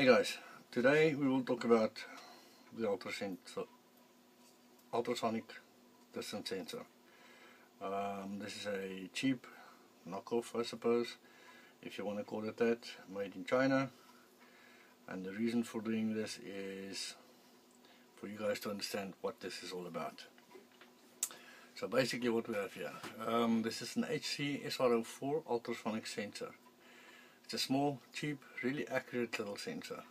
Hey guys, today we will talk about the ultrasonic distance sensor. This is a cheap knockoff, I suppose, if you want to call it that, made in China. And the reason for doing this is for you guys to understand what this is all about. So basically what we have here, this is an HC SR04 ultrasonic sensor. It's a small, cheap, really accurate little sensor.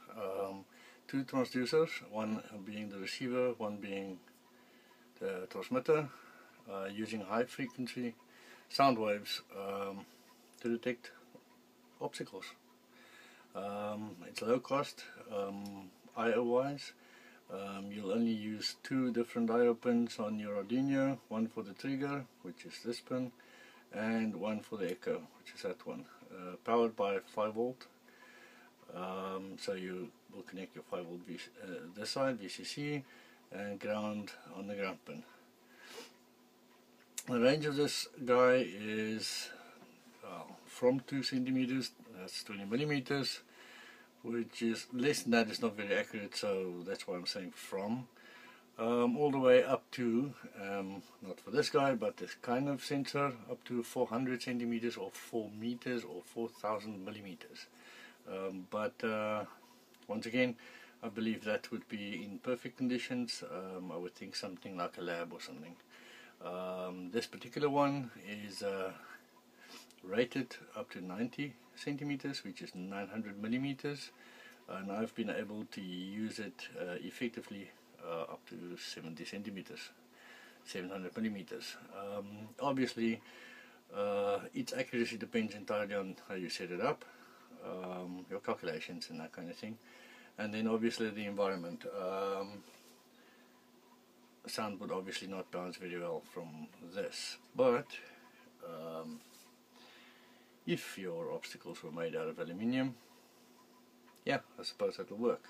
Two transducers, one being the receiver, one being the transmitter, using high frequency sound waves to detect obstacles. It's low cost, I/O wise. You'll only use two different I/O pins on your Arduino, one for the trigger, which is this pin, and one for the echo, which is that one. Powered by 5 volt, so you will connect your 5 volt this side VCC and ground on the ground pin. The range of this guy is from 2 centimeters, that's 20 millimeters, which is less than that is not very accurate, so that's why I'm saying from. All the way up to, not for this guy, but this kind of sensor, up to 400 centimeters or 4 meters or 4,000 millimeters. But once again, I believe that would be in perfect conditions. I would think something like a lab or something. This particular one is rated up to 90 centimeters, which is 900 millimeters, and I've been able to use it effectively up to 70 centimeters, 700 millimeters. Obviously, its accuracy depends entirely on how you set it up, your calculations and that kind of thing, and then obviously the environment. Sound would obviously not bounce very well from this, but if your obstacles were made out of aluminium, yeah, I suppose that will work.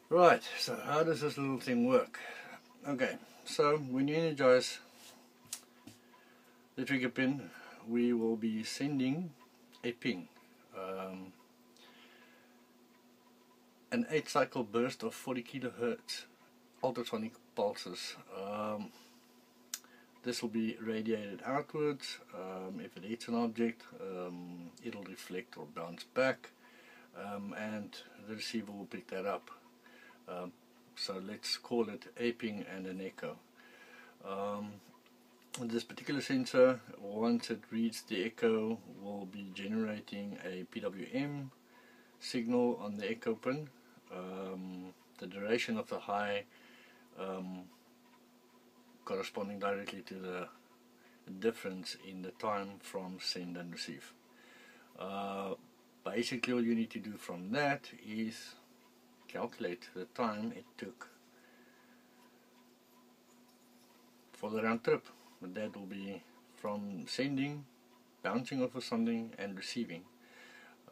Right, so how does this little thing work? Okay, so when you energize the trigger pin, we will be sending a ping, an 8 cycle burst of 40 kilohertz ultrasonic pulses. This will be radiated outwards. If it hits an object, it'll reflect or bounce back, and the receiver will pick that up. So let's call it a ping and an echo. This particular sensor, once it reads the echo, will be generating a PWM signal on the echo pin. The duration of the high corresponding directly to the difference in the time from send and receive. Basically all you need to do from that is calculate the time it took for the round trip. But that will be from sending, bouncing off of something, and receiving.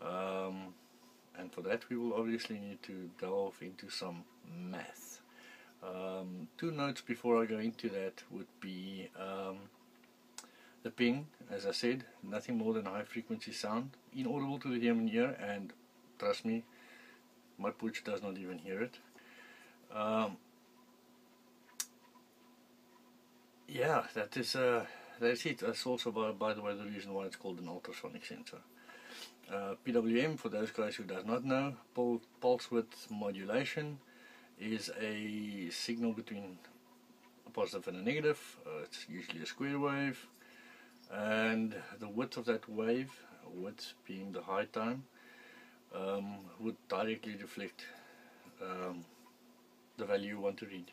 And for that we will obviously need to delve into some math. Two notes before I go into that would be the ping, as I said, nothing more than high frequency sound, inaudible to the human ear, and trust me, my pooch does not even hear it. Yeah, that's it. That's also, by the way, the reason why it's called an ultrasonic sensor. PWM, for those guys who does not know, pulse width modulation, is a signal between a positive and a negative. It's usually a square wave, and the width of that wave, width being the high time, would directly reflect the value you want to read.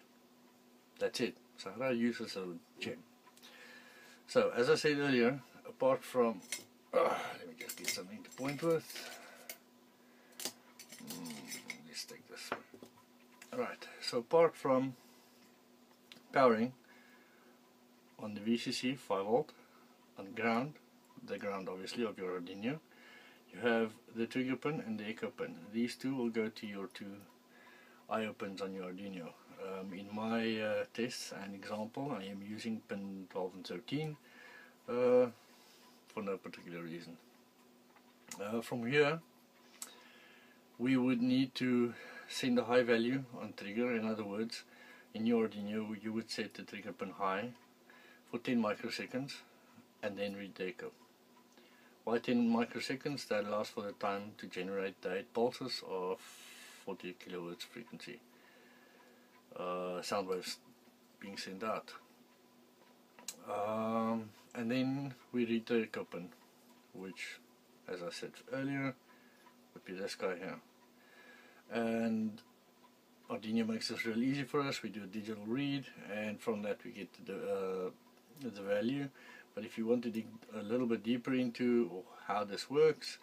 That's it. So how do I use this as a gem? So as I said earlier, apart from let me just get something to point with. Let's take this one. Alright, so apart from powering on the VCC 5 volt on ground, the ground obviously of your Arduino, you have the trigger pin and the echo pin. These two will go to your two I/O pins on your Arduino. In my tests and example, I am using pin 12 and 13 for no particular reason. From here we would need to send a high value on trigger. In other words, in your Arduino you would set the trigger pin high for 10 microseconds and then read the echo. Why 10 microseconds? That allows for the time to generate the 8 pulses of 40 kilohertz frequency sound waves being sent out. And then we read the echo pin, which, as I said earlier, would be this guy here. And Arduino makes this real easy for us. We do a digital read, and from that we get the value. But if you want to dig a little bit deeper into how this works,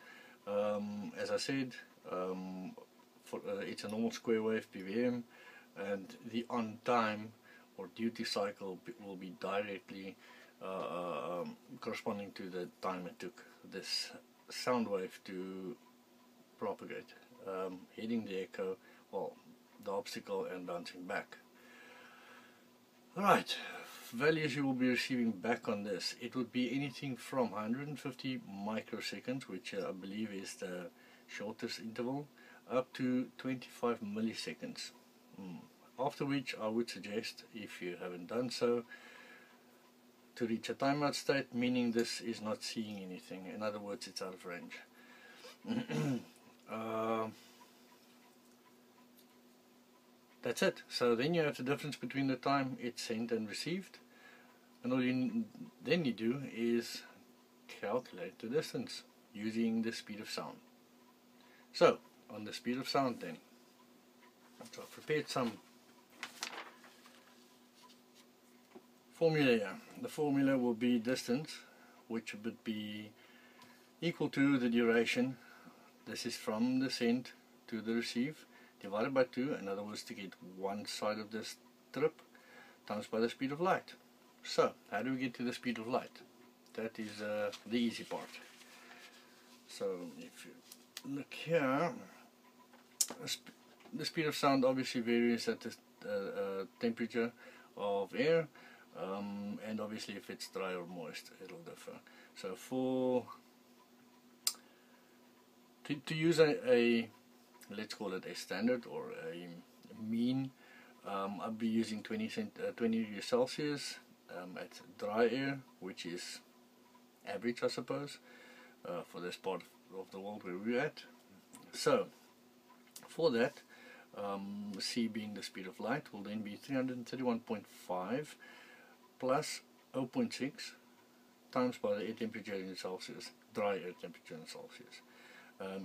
as I said, it's a normal square wave PWM, and the on time or duty cycle will be directly corresponding to the time it took this sound wave to propagate, hitting the echo, well, the obstacle, and bouncing back. Alright, values you will be receiving back on this, it would be anything from 150 microseconds, which I believe is the shortest interval, up to 25 milliseconds. After which I would suggest, if you haven't done so, to reach a timeout state, meaning this is not seeing anything. In other words, it's out of range. That's it. So then you have the difference between the time it's sent and received, and all you then you do is calculate the distance using the speed of sound. So on the speed of sound then, so I've prepared some formula here. The formula will be distance, which would be equal to the duration. This is from the send to the receive, divided by 2, in other words, to get one side of this trip, times by the speed of light. So how do we get to the speed of light? That is the easy part. So if you look here, the speed of sound obviously varies at the temperature of air, and obviously if it's dry or moist it'll differ. So to use a let's call it a standard or a mean, I'll be using 20 degrees Celsius at dry air, which is average, I suppose, for this part of the world where we're at. So for that, C being the speed of light will then be 331.5 plus 0.6 times by the air temperature in Celsius, dry air temperature in Celsius.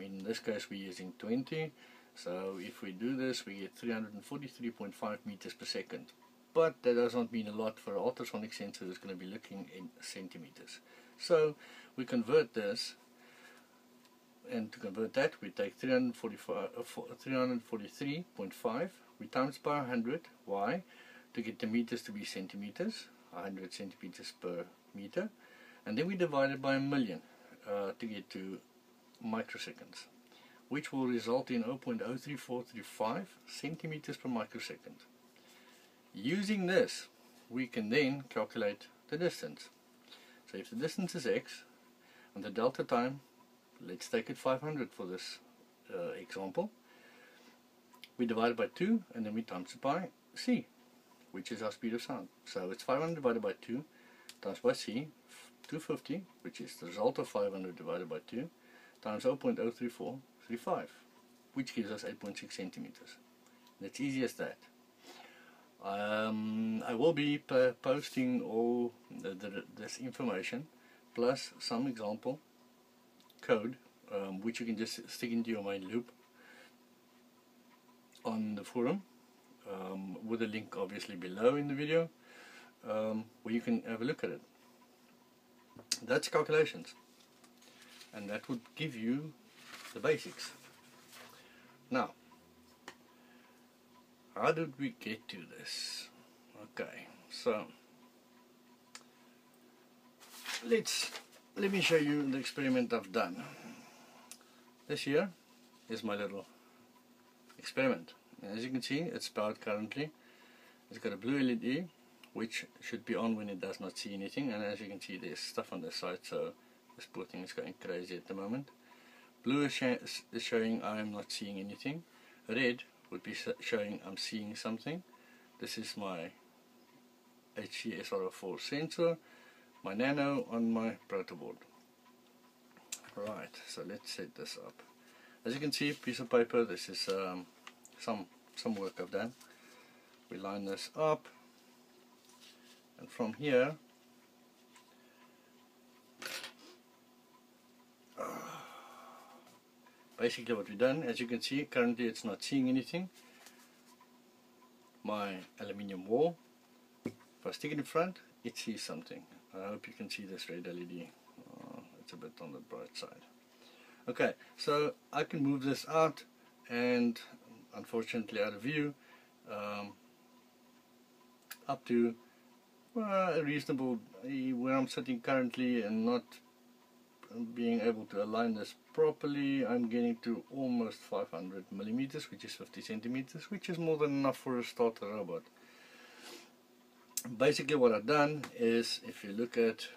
In this case we're using 20, so if we do this we get 343.5 meters per second. But that does not mean a lot for an ultrasonic sensor that's going to be looking in centimeters. So we convert this, and to convert that we take 343.5, we times by 100. Why? To get the meters to be centimeters, 100 centimeters per meter, and then we divide it by a million to get to microseconds, which will result in 0.03435 centimeters per microsecond. Using this we can then calculate the distance. So if the distance is x and the delta time, let's take it 500 for this example, we divide it by 2 and then we times it by c, which is our speed of sound. So it's 500 divided by 2 times by c, 250, which is the result of 500 divided by 2, times 0.03435, which gives us 8.6 centimeters. And it's easy as that. I will be posting all this information plus some example code, which you can just stick into your main loop on the forum, with a link obviously below in the video, where you can have a look at it. That's calculations, and that would give you the basics. Now, how did we get to this? Okay, so let me show you the experiment I've done. This here is my little experiment. And as you can see, it's powered currently. It's got a blue LED, which should be on when it does not see anything, and as you can see there's stuff on the side, so this poor thing is going crazy at the moment. Blue is showing I'm not seeing anything. Red would be showing I'm seeing something. This is my SR04 sensor, my nano on my protoboard. Right, so let's set this up. As you can see, piece of paper, this is some work I've done. We line this up, and from here basically what we've done, as you can see, currently it's not seeing anything. My aluminium wall, if I stick it in front, it sees something. I hope you can see this red LED. It's a bit on the bright side. Okay, so I can move this out, and unfortunately out of view, up to a reasonable, where I'm sitting currently and not being able to align this properly, I'm getting to almost 500 millimeters, which is 50 centimeters, which is more than enough for a starter robot. Basically what I've done is, if you look at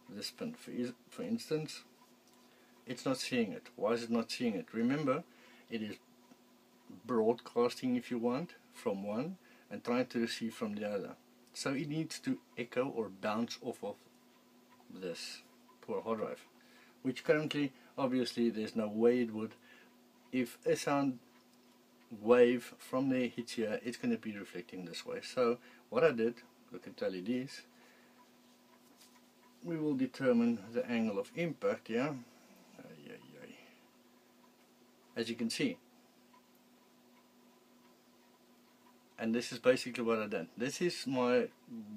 this pin for instance, it's not seeing it. Why is it not seeing it? Remember, it is broadcasting, if you want, from one and trying to receive from the other. So it needs to echo or bounce off of this poor hard drive, which currently, obviously, there's no way it would. If a sound wave from there hits here, it's going to be reflecting this way. So what I did, look at LEDs, we will determine the angle of impact here. As you can see, and this is basically what I did. This is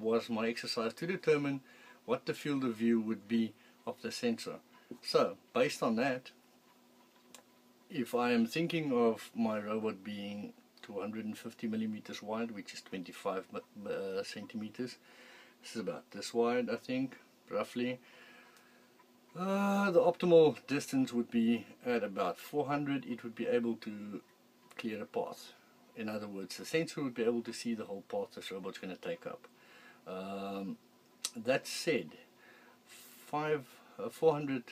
was my exercise to determine what the field of view would be of the sensor. So based on that, if I am thinking of my robot being 250 millimeters wide, which is 25 centimeters, this is about this wide, I think, roughly. The optimal distance would be at about 400. It would be able to clear a path. In other words, the sensor would be able to see the whole path this robot's going to take up. That said, 400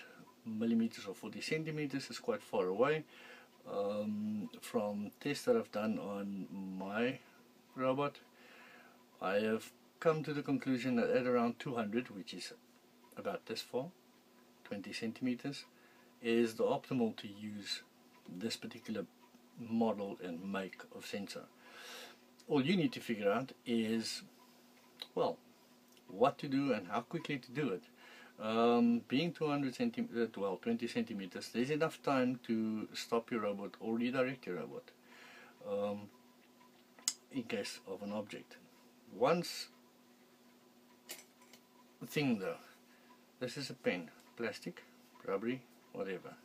millimeters or 40 centimeters is quite far away. From tests that I've done on my robot, I have come to the conclusion that at around 200, which is about this far, 20 centimeters, is the optimal to use this particular model and make of sensor. All you need to figure out is, well, what to do and how quickly to do it. Being 20 centimeters, there's enough time to stop your robot or redirect your robot in case of an object. Once thing though, this is a pen, plastic, rubbery, whatever.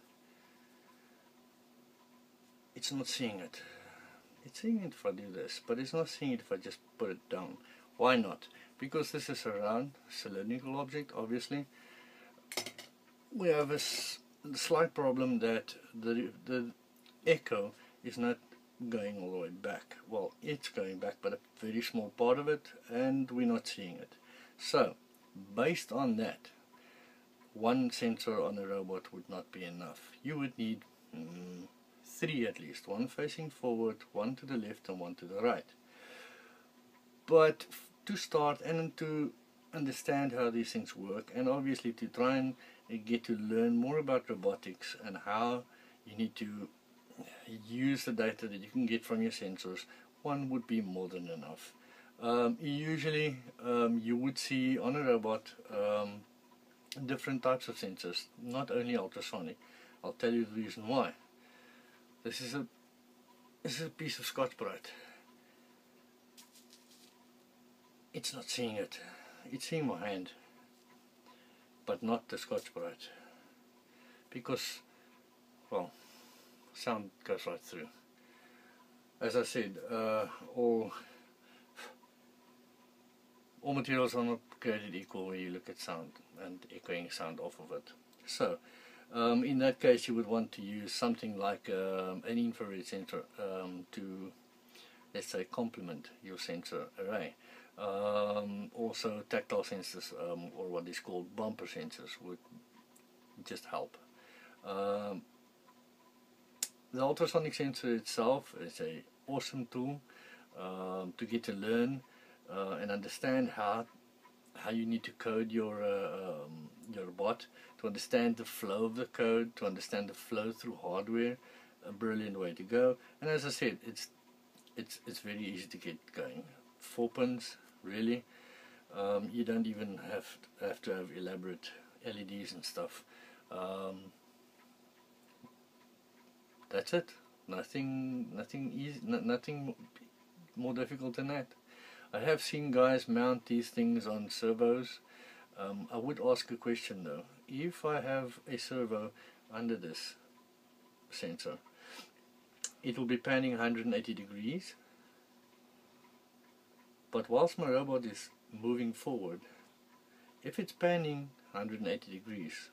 It's not seeing it. It's seeing it if I do this, but it's not seeing it if I just put it down. Why not? Because this is a round cylindrical object, obviously. We have a slight problem that the echo is not going all the way back. Well, it's going back, but a very small part of it, and we're not seeing it. So, based on that, one sensor on a robot would not be enough. You would need 3 at least, one facing forward, one to the left and one to the right. But to start and to understand how these things work, and obviously to try and get to learn more about robotics and how you need to use the data that you can get from your sensors, one would be more than enough. Usually you would see on a robot different types of sensors, not only ultrasonic. I'll tell you the reason why. This is a piece of Scotch-Brite. It's not seeing it. It's seeing my hand, but not the Scotch-Brite, because, well, sound goes right through. As I said, all materials are not created equal when you look at sound and echoing sound off of it. So in that case you would want to use something like an infrared sensor to, let's say, complement your sensor array. Also tactile sensors or what is called bumper sensors would just help. Um, the ultrasonic sensor itself is a awesome tool to get to learn and understand how you need to code your bot, to understand the flow of the code, to understand the flow through hardware. A brilliant way to go. And as I said, it's very easy to get going. 4 pins, really. You don't even have to have elaborate LEDs and stuff. That's it. Nothing easy. Nothing more difficult than that. I have seen guys mount these things on servos. I would ask a question though. If I have a servo under this sensor, it will be panning 180 degrees, but whilst my robot is moving forward, if it's panning 180 degrees,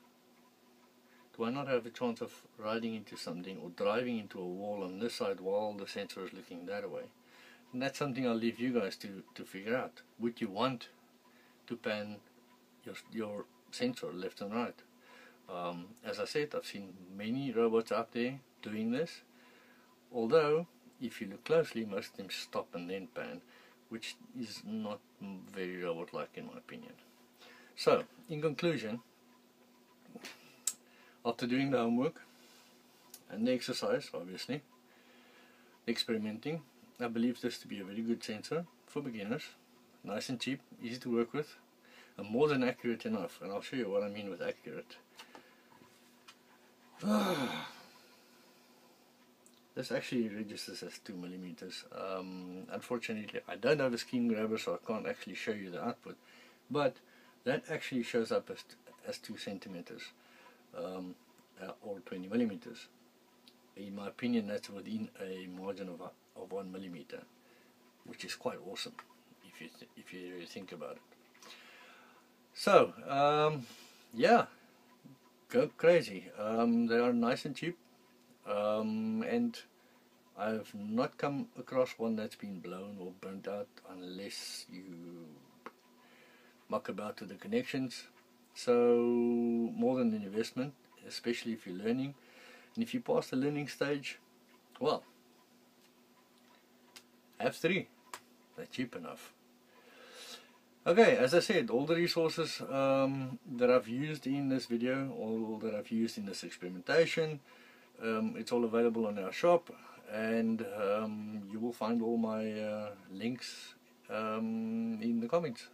do I not have a chance of riding into something or driving into a wall on this side while the sensor is looking that way? And that's something I'll leave you guys to figure out. Would you want to pan your sensor left and right? As I said, I've seen many robots out there doing this, although if you look closely, most of them stop and then pan, which is not very robot-like in my opinion. So, in conclusion, after doing the homework and the exercise, obviously, the experimenting, I believe this to be a very good sensor for beginners. Nice and cheap, easy to work with, and more than accurate enough. And I'll show you what I mean with accurate. This actually registers as 2 millimeters. Unfortunately, I don't have a screen grabber, so I can't actually show you the output. But that actually shows up as 2 centimeters or 20 millimeters. In my opinion, that's within a margin of 1 millimeter, which is quite awesome if you really think about it. So yeah, go crazy. They are nice and cheap. And I've not come across one that's been blown or burnt out unless you muck about with the connections. So more than an investment, especially if you're learning. And if you pass the learning stage, well, have 3. They're cheap enough. Okay, as I said, all the resources that I've used in this video, all that I've used in this experimentation, it's all available on our shop, and you will find all my links in the comments.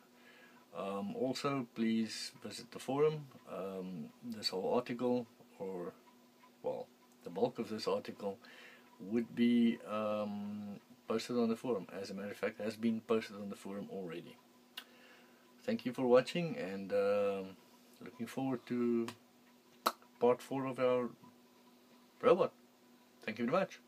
Also, please visit the forum. This whole article, or well, the bulk of this article would be posted on the forum. As a matter of fact, has been posted on the forum already. Thank you for watching, and looking forward to part 4 of our robot. Thank you very much.